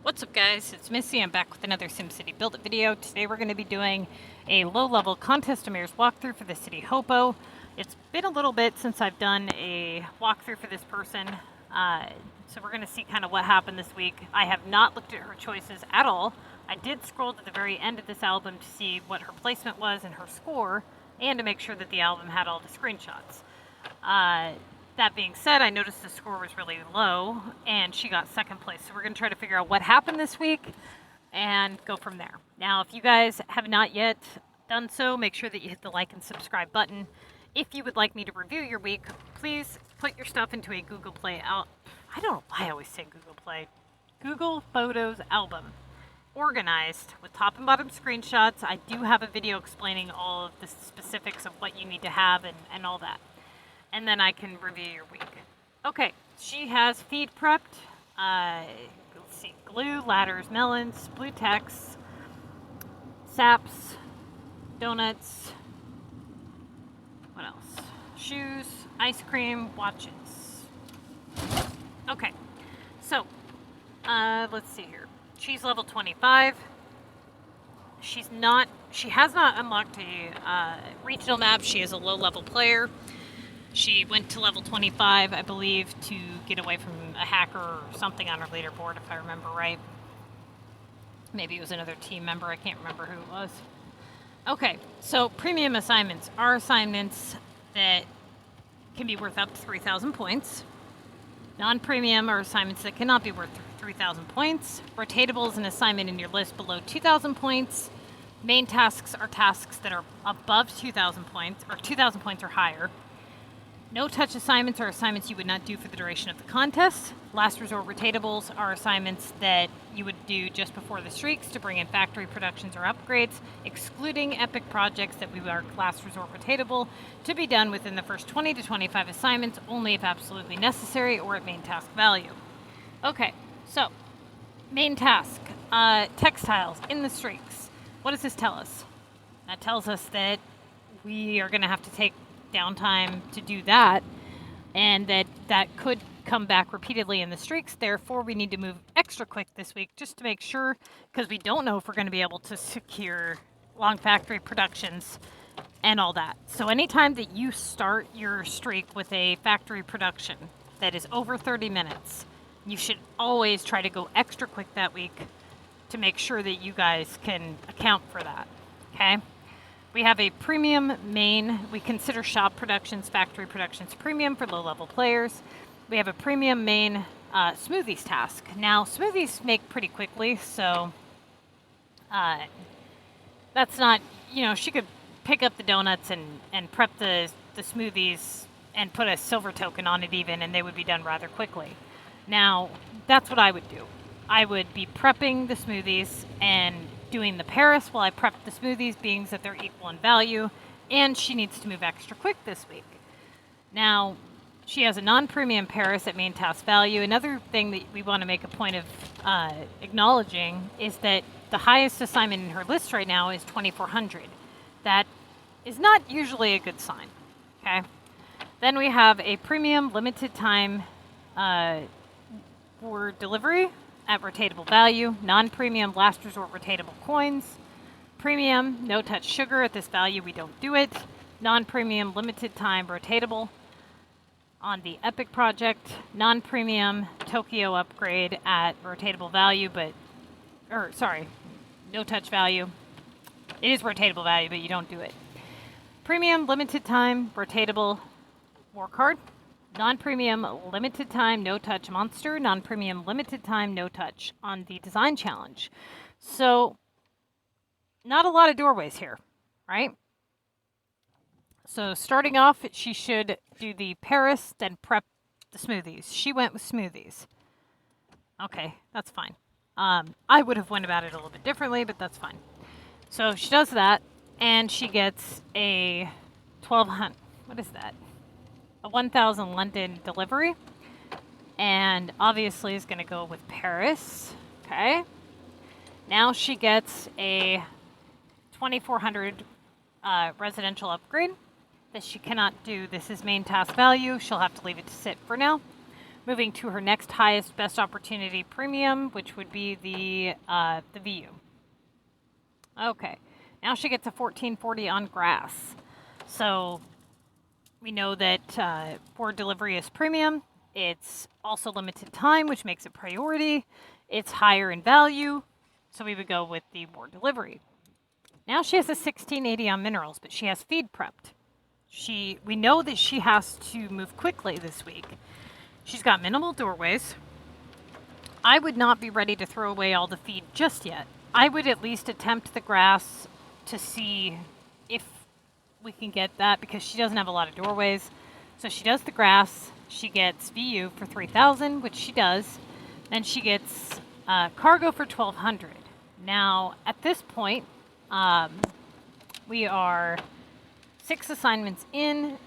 What's up guys, it's Missy. I'm back with another SimCity Build It video. Today we're going to be doing a low-level contest of mirrors walkthrough for the city hopo. It's been a little bit since I've done a walkthrough for this person, so we're going to see kind of what happened this week. I have not looked at her choices at all. I did scroll to the very end of this album to see what her placement was and her score, and to make sure that the album had all the screenshots. That being said, I noticed the score was really low, and she got second place. So we're going to try to figure out what happened this week and go from there. Now, if you guys have not yet done so, make sure that you hit the like and subscribe button. If you would like me to review your week, please put your stuff into a Google Play I don't know why I always say Google Play. Google Photos album. Organized with top and bottom screenshots. I do have a video explaining all of the specifics of what you need to have and all that. And then I can review your week. Okay, she has feed prepped. Let's see, glue, ladders, melons, blue text, saps, donuts. What else? Shoes, ice cream, watches. Okay, so let's see here. She's level 25. She has not unlocked a regional map. She is a low-level player. She went to level 25, I believe, to get away from a hacker or something on her leaderboard, if I remember right. Maybe it was another team member. I can't remember who it was. Okay, so premium assignments are assignments that can be worth up to 3,000 points. Non-premium are assignments that cannot be worth 3,000 points. Rotatable is an assignment in your list below 2,000 points. Main tasks are tasks that are above 2,000 points, or 2,000 points or higher. No-touch assignments are assignments you would not do for the duration of the contest. Last resort rotatables are assignments that you would do just before the streaks to bring in factory productions or upgrades, excluding epic projects that we are last resort rotatable, to be done within the first 20 to 25 assignments, only if absolutely necessary or at main task value. Okay, so main task, textiles in the streaks. What does this tell us? That tells us that we are going to have to take downtime to do that, and that could come back repeatedly in the streaks. Therefore, we need to move extra quick this week just to make sure, because we don't know if we're going to be able to secure long factory productions and all that. So anytime that you start your streak with a factory production that is over 30 minutes, you should always try to go extra quick that week to make sure that you guys can account for that. Okay? We have a premium main. We consider shop productions, factory productions premium for low-level players. We have a premium main smoothies task. Now, smoothies make pretty quickly, so that's not, she could pick up the donuts and prep the smoothies and put a silver token on it even, and they would be done rather quickly. Now, that's what I would do. I would be prepping the smoothies and doing the Paris while I prep the smoothies, being that they're equal in value, and she needs to move extra quick this week. Now, she has a non-premium Paris at main task value. Another thing that we want to make a point of acknowledging is that the highest assignment in her list right now is 2,400. That is not usually a good sign, okay? Then we have a premium limited time for delivery at rotatable value, non-premium last resort rotatable coins, premium no-touch sugar at this value, we don't do it, non-premium limited time rotatable on the Epic project, non-premium Tokyo upgrade at rotatable value, no-touch value. It is rotatable value, but you don't do it. Premium limited time rotatable war card. Non-premium limited time no-touch monster, non-premium limited time no-touch on the design challenge. So, not a lot of doorways here, right? So starting off, she should do the Paris, then prep the smoothies. She went with smoothies. Okay, that's fine. I would have went about it a little bit differently, but that's fine. So she does that, and she gets a 1,200. What is that? A 1,000 London delivery, and obviously is going to go with Paris. Okay. Now she gets a 2,400 residential upgrade that she cannot do. This is main task value. She'll have to leave it to sit for now. moving to her next highest best opportunity premium, which would be the VU. Okay, now she gets a $14.40 on grass. So we know that for delivery is premium. It's also limited time, which makes it priority. It's higher in value, so we would go with the more delivery. Now she has a $16.80 on minerals, but she has feed prepped. We know that she has to move quickly this week. She's got minimal doorways. I would not be ready to throw away all the feed just yet. I would at least attempt the grass to see if we can get that, because she doesn't have a lot of doorways. So she does the grass. She gets VU for $3,000, which she does. Then she gets cargo for $1,200. Now, at this point, we are 6 assignments in.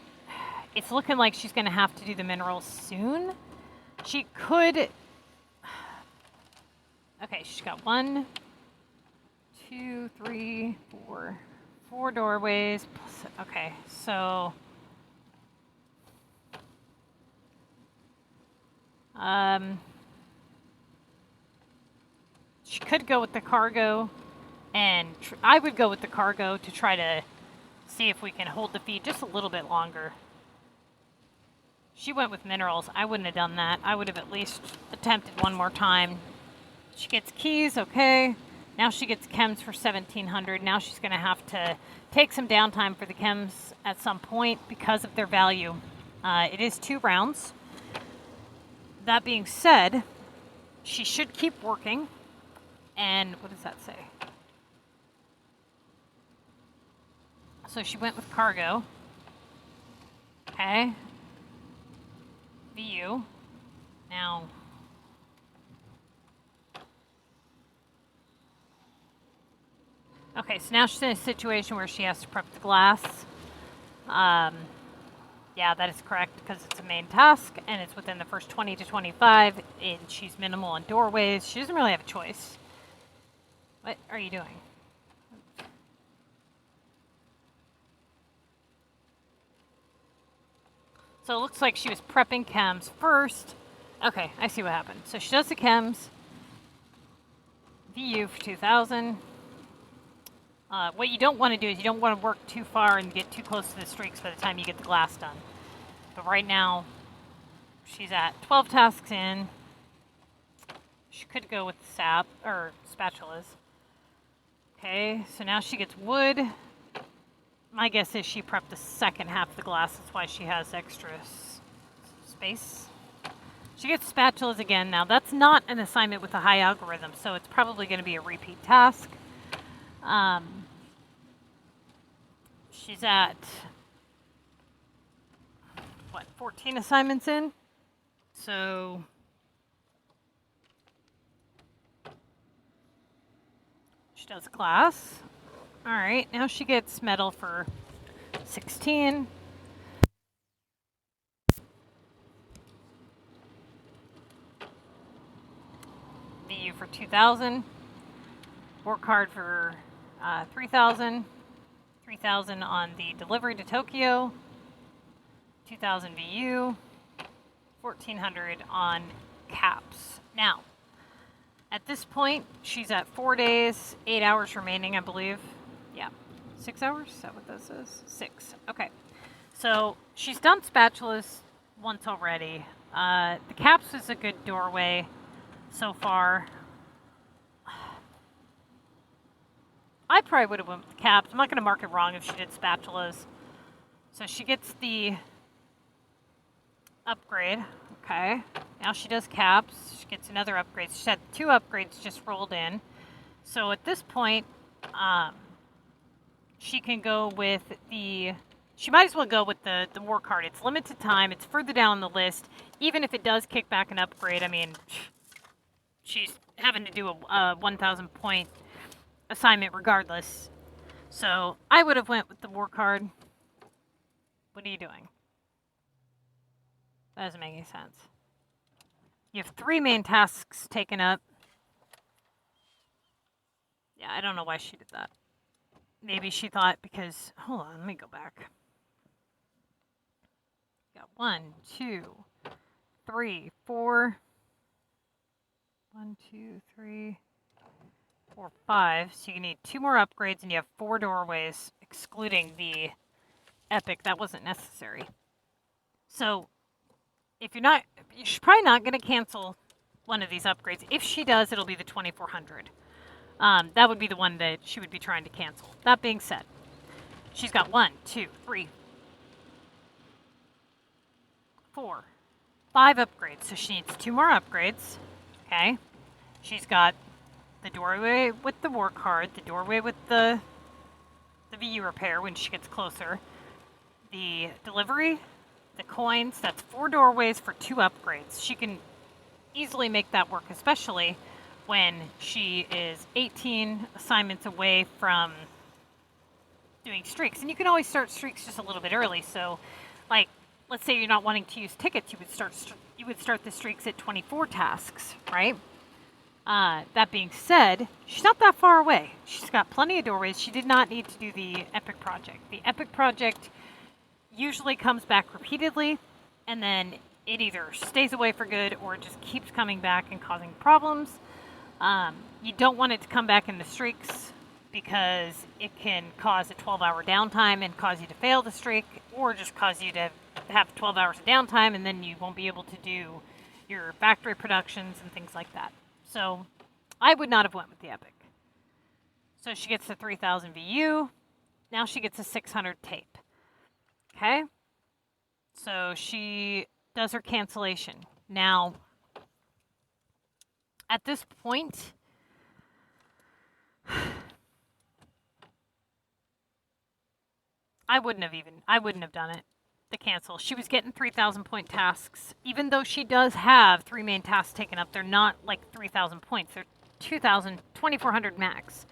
It's looking like she's going to have to do the minerals soon. She could... Okay, she's got 1, 2, 3, 4. 4 doorways. Okay, so... she could go with the cargo, and I would go with the cargo to try to see if we can hold the feed just a little bit longer. She went with minerals. I wouldn't have done that. I would have at least attempted one more time. She gets keys, okay. Now she gets chems for $1,700. Now she's going to have to take some downtime for the chems at some point because of their value. It is 2 rounds. That being said, she should keep working. And what does that say? So she went with cargo. Okay. VU. Now... Okay, so now she's in a situation where she has to prep the glass. Yeah, that is correct, because it's a main task, and it's within the first 20 to 25, and she's minimal on doorways. She doesn't really have a choice. What are you doing? So it looks like she was prepping chems first. Okay, I see what happened. So she does the chems. VU for $2,000. What you don't want to do is you don't want to work too far and get too close to the streaks by the time you get the glass done. But right now, she's at 12 tasks in. She could go with sap or spatulas. Okay, so now she gets wood. My guess is she prepped the second half of the glass. That's why she has extra space. She gets spatulas again. Now, that's not an assignment with a high algorithm, so it's probably going to be a repeat task. She's at, what, 14 assignments in? So, she does glass. All right, now she gets metal for 16. VU for 2,000. Work hard for 3,000. 3,000 on the delivery to Tokyo. 2,000 VU. 1,400 on caps. Now, at this point, she's at 4 days, 8 hours remaining, I believe. Yeah, 6 hours? Is that what this is? 6. Okay. So she's done spatulas once already. The caps is a good doorway so far. I probably would have went with the caps. I'm not going to mark it wrong if she did spatulas. So she gets the upgrade. Okay. Now she does caps. She gets another upgrade. She had 2 upgrades just rolled in. So at this point, she can go with the... She might as well go with the war card. It's limited time. It's further down the list. Even if it does kick back an upgrade, I mean, she's having to do a 1,000 point assignment regardless. So I would have went with the war card. What are you doing? That doesn't make any sense. You have 3 main tasks taken up. Yeah, I don't know why she did that. Maybe she thought because... Hold on, let me go back. Got 1, 2, 3, 4. 1, 2, 3, 4, 5. So you need 2 more upgrades, and you have 4 doorways, excluding the epic. That wasn't necessary. So if you're not, she's probably not going to cancel one of these upgrades. If she does, it'll be the 2400. That would be the one that she would be trying to cancel. That being said, she's got 1, 2, 3, 4, 5 upgrades. So she needs 2 more upgrades. Okay. She's got the doorway with the war card, the doorway with the VU repair when she gets closer, the delivery, the coins. That's 4 doorways for 2 upgrades. She can easily make that work, especially when she is 18 assignments away from doing streaks. And you can always start streaks just a little bit early. So, like, let's say you're not wanting to use tickets, you would start the streaks at 24 tasks, right? That being said, she's not that far away. She's got plenty of doorways. She did not need to do the epic project. The epic project usually comes back repeatedly, and then it either stays away for good or it just keeps coming back and causing problems. You don't want it to come back in the streaks because it can cause a 12-hour downtime and cause you to fail the streak, or just cause you to have 12 hours of downtime, and then you won't be able to do your factory productions and things like that. So I would not have went with the epic. So she gets the 3000 VU. Now she gets a 600 tape. Okay? So she does her cancellation. Now, at this point, I wouldn't have done it. The cancel. She was getting 3,000 point tasks. Even though she does have 3 main tasks taken up, they're not like 3,000 points. They're 2,000, 2,400 max.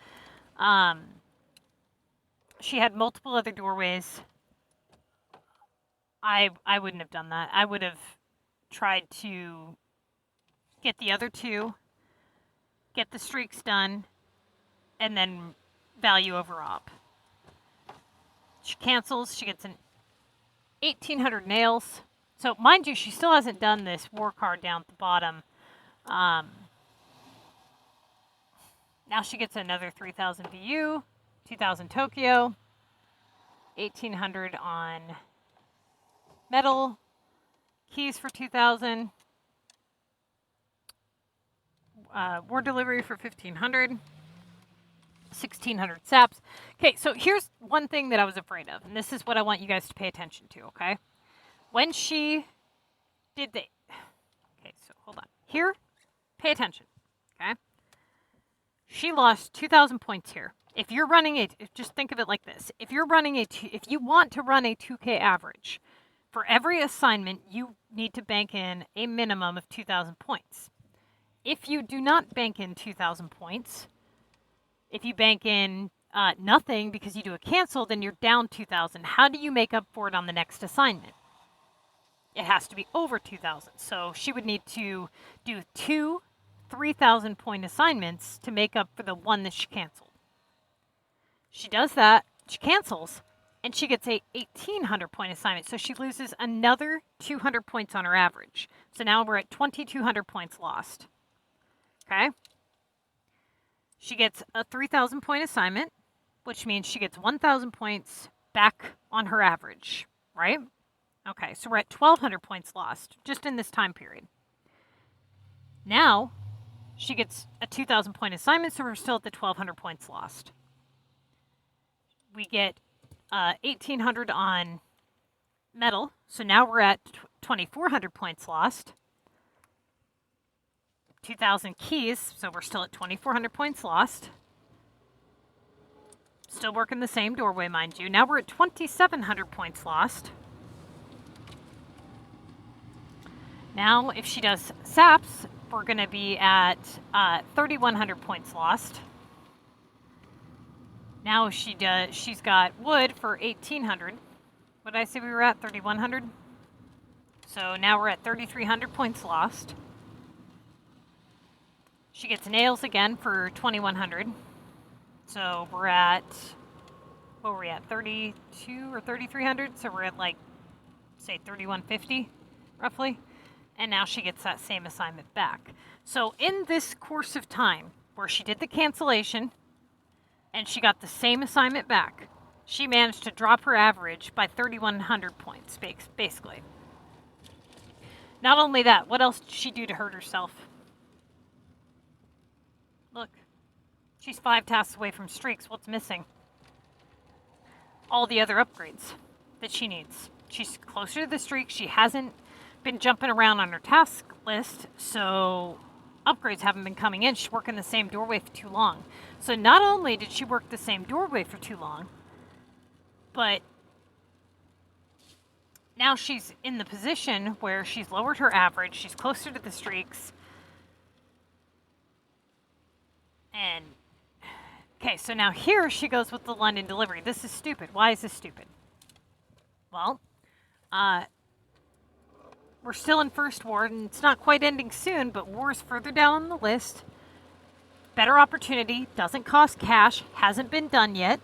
She had multiple other doorways. I wouldn't have done that. I would have tried to get the other 2, get the streaks done, and then value over op. She cancels. She gets an 1,800 nails. So, mind you, she still hasn't done this war card down at the bottom. Now she gets another 3,000 VU, 2,000 Tokyo, 1,800 on metal, keys for 2,000, war delivery for 1,500, 1,600 saps. Okay, so here's one thing that I was afraid of, and this is what I want you guys to pay attention to, okay? When she did the... Okay, so hold on. Here, pay attention, okay? She lost 2,000 points here. If you're running a... Just think of it like this. If you're running a... If you want to run a 2K average, for every assignment, you need to bank in a minimum of 2,000 points. If you do not bank in 2,000 points, if you bank in nothing because you do a cancel, then you're down 2,000. How do you make up for it on the next assignment? It has to be over 2,000. So she would need to do 2 3,000 point assignments to make up for the one that she canceled. She does that, she cancels, and she gets a 1,800 point assignment. So she loses another 200 points on her average. So now we're at 2,200 points lost. Okay? She gets a 3,000 point assignment, which means she gets 1,000 points back on her average, right? Okay, so we're at 1,200 points lost just in this time period. Now, she gets a 2,000 point assignment, so we're still at the 1,200 points lost. We get 1,800 on metal, so now we're at 2,400 points lost. 2,000 keys, so we're still at 2,400 points lost. Still working the same doorway, mind you. Now we're at 2,700 points lost. Now, if she does saps, we're going to be at 3,100 points lost. Now she's got wood for 1,800. What did I say we were at? 3,100? So now we're at 3,300 points lost. She gets nails again for 2,100. So we're at, what were we at, 32 or 3,300? So we're at like, say 3,150, roughly. and now she gets that same assignment back. So in this course of time where she did the cancellation and she got the same assignment back, she managed to drop her average by 3,100 points, basically. Not only that, what else did she do to hurt herself? Look, she's 5 tasks away from streaks. What's missing? All the other upgrades that she needs. She's closer to the streak. She hasn't been jumping around on her task list, so upgrades haven't been coming in. She's working the same doorway for too long. So not only did she work the same doorway for too long, but now she's in the position where she's lowered her average. She's closer to the streaks. And, okay, so now here she goes with the London delivery. This is stupid. Why is this stupid? Well, we're still in First Ward, and it's not quite ending soon, but war is further down on the list. Better opportunity, doesn't cost cash, hasn't been done yet.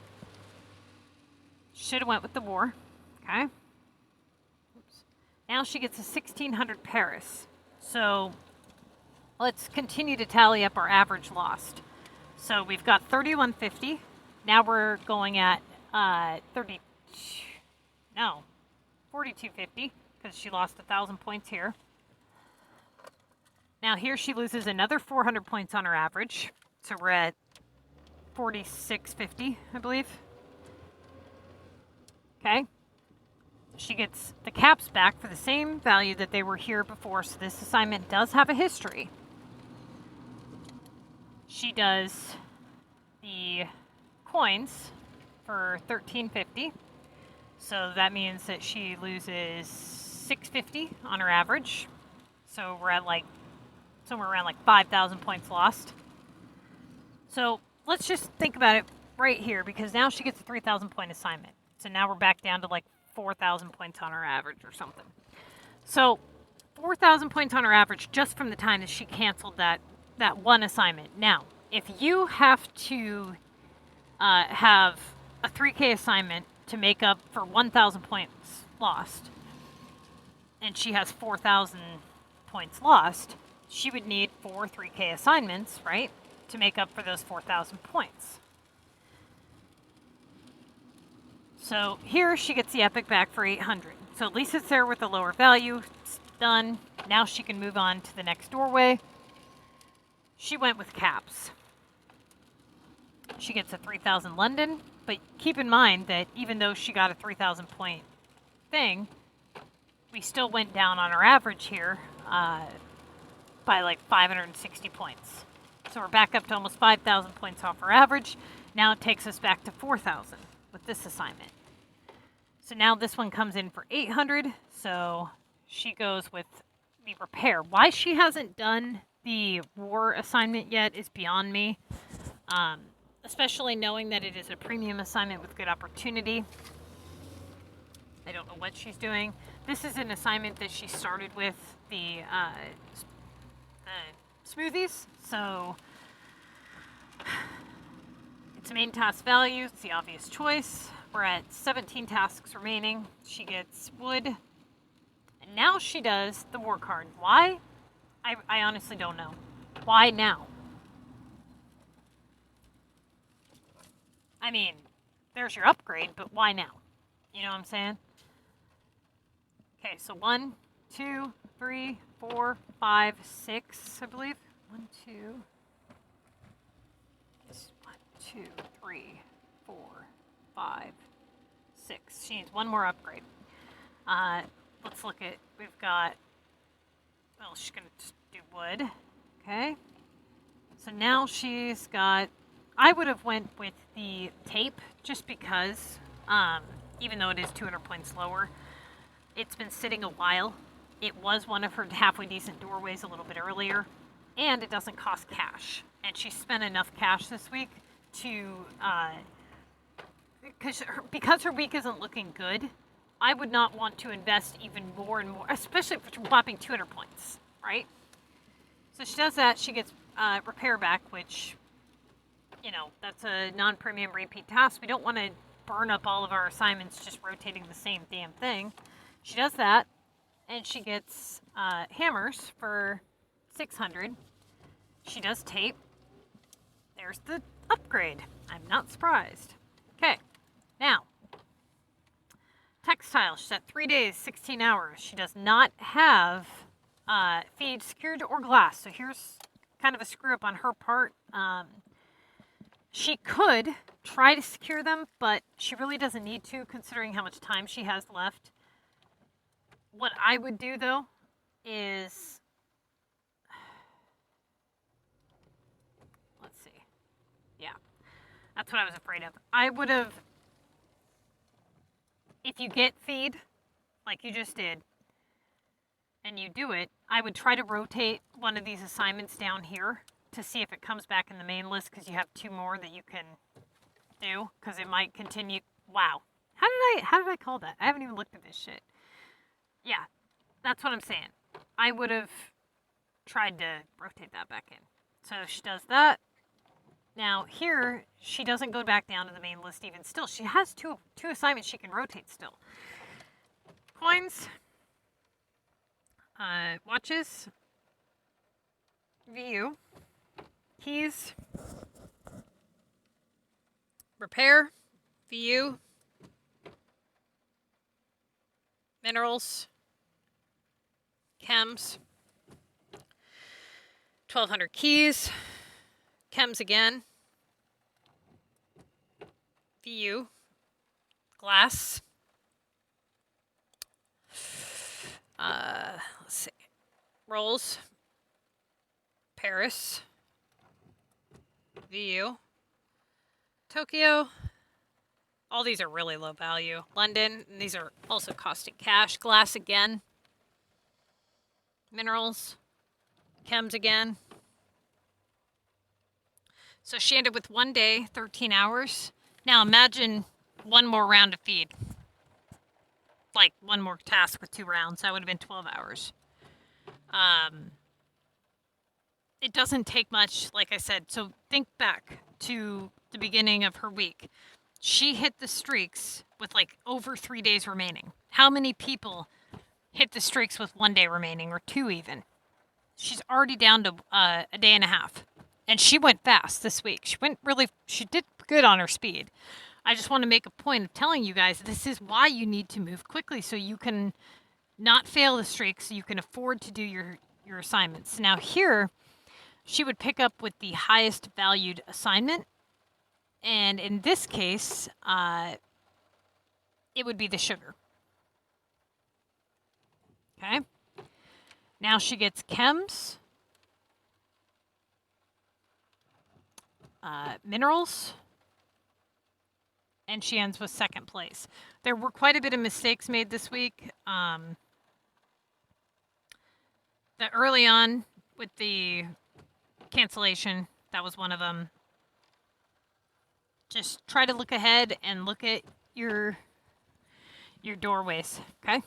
Should have went with the war, okay? Oops. Now she gets a 1,600 Paris. So let's continue to tally up our average lost. So we've got 3,150. Now we're going at 4,250 because she lost 1,000 points here. Now here she loses another 400 points on her average. So we're at 4,650, I believe. Okay. She gets the caps back for the same value that they were here before, so this assignment does have a history. She does the coins for 1,350. So that means that she loses 650 on her average. So we're at like somewhere around like 5,000 points lost. So let's just think about it right here, because now she gets a 3,000 point assignment. So now we're back down to like 4,000 points on her average or something. So 4,000 points on her average just from the time that she canceled that one assignment. Now, if you have to have a 3K assignment to make up for 1,000 points lost, and she has 4,000 points lost, she would need 4 3K assignments, right, to make up for those 4,000 points. So here she gets the epic back for 800. So at least it's there with a lower value. It's done. Now she can move on to the next doorway. She went with caps. She gets a 3,000 London, but keep in mind that even though she got a 3,000 point thing, we still went down on our average here by like 560 points. So we're back up to almost 5,000 points off our average. Now it takes us back to 4,000 with this assignment. So now this one comes in for 800. So she goes with the repair. Why she hasn't done the war assignment yet is beyond me. Especially knowing that it is a premium assignment with good opportunity. I don't know what she's doing. This is an assignment that she started with the smoothies. So it's main task value. It's the obvious choice. We're at 17 tasks remaining. She gets wood. And now she does the war card. Why? I honestly don't know. Why now? I mean, there's your upgrade, but why now? You know what I'm saying? Okay, so 1, 2, 3, 4, 5, 6, I believe. 1, 2. Yes, 1, 2, 3, 4, 5, 6. She needs one more upgrade. Let's look at, we've got, well, she's going to do wood. Okay. So now she's got, I would have went with the tape just because, even though it is 200 points lower, it's been sitting a while. It was one of her halfway decent doorways a little bit earlier, and it doesn't cost cash. And she spent enough cash this week to, because her week isn't looking good, I would not want to invest even more and more, especially for whopping 200 points, right? So she does that. She gets repair back, which, you know, that's a non-premium repeat task. We don't want to burn up all of our assignments just rotating the same damn thing. She does that, and she gets hammers for 600. She does tape. There's the upgrade. I'm not surprised. Okay, now, textile. She's at 3 days, 16 hours. She does not have feed secured or glass. So here's kind of a screw up on her part. She could try to secure them, but she really doesn't need to, considering how much time she has left. What I would do, though, is... let's see. Yeah, that's what I was afraid of. I would have... if you get feed, like you just did, and you do it, I would try to rotate one of these assignments down here to see if it comes back in the main list, because you have 2 more that you can do, because it might continue. Wow. How did I call that? I haven't even looked at this shit. Yeah, that's what I'm saying. I would have tried to rotate that back in. So she does that. Now here, she doesn't go back down to the main list even still. She has two assignments she can rotate still. Coins. Watches. VU. Keys. Repair. VU. Minerals. Chems. 1,200 keys. Chems again. VU. Glass. Let's see. Rolls. Paris. VU. Tokyo. All these are really low value. London. And these are also costing cash. Glass again. Minerals. Chems again. So she ended with 1 day, 13 hours. Now imagine 1 more round of feed. Like 1 more task with 2 rounds. That would have been 12 hours. It doesn't take much, like I said. So think back to the beginning of her week. She hit the streaks with like over 3 days remaining. How many people hit the streaks with 1 day remaining, or 2 even? She's already down to a day and a half. And she went fast this week. She did good on her speed. I just want to make a point of telling you guys this is why you need to move quickly, so you can not fail the streak, so you can afford to do your assignments. Now here, she would pick up with the highest valued assignment. And in this case, it would be the sugar. Okay. Now she gets chems. Minerals, and she ends with 2nd place. There were quite a bit of mistakes made this week. The early on with the cancellation, that was one of them. Just try to look ahead and look at your doorways, okay?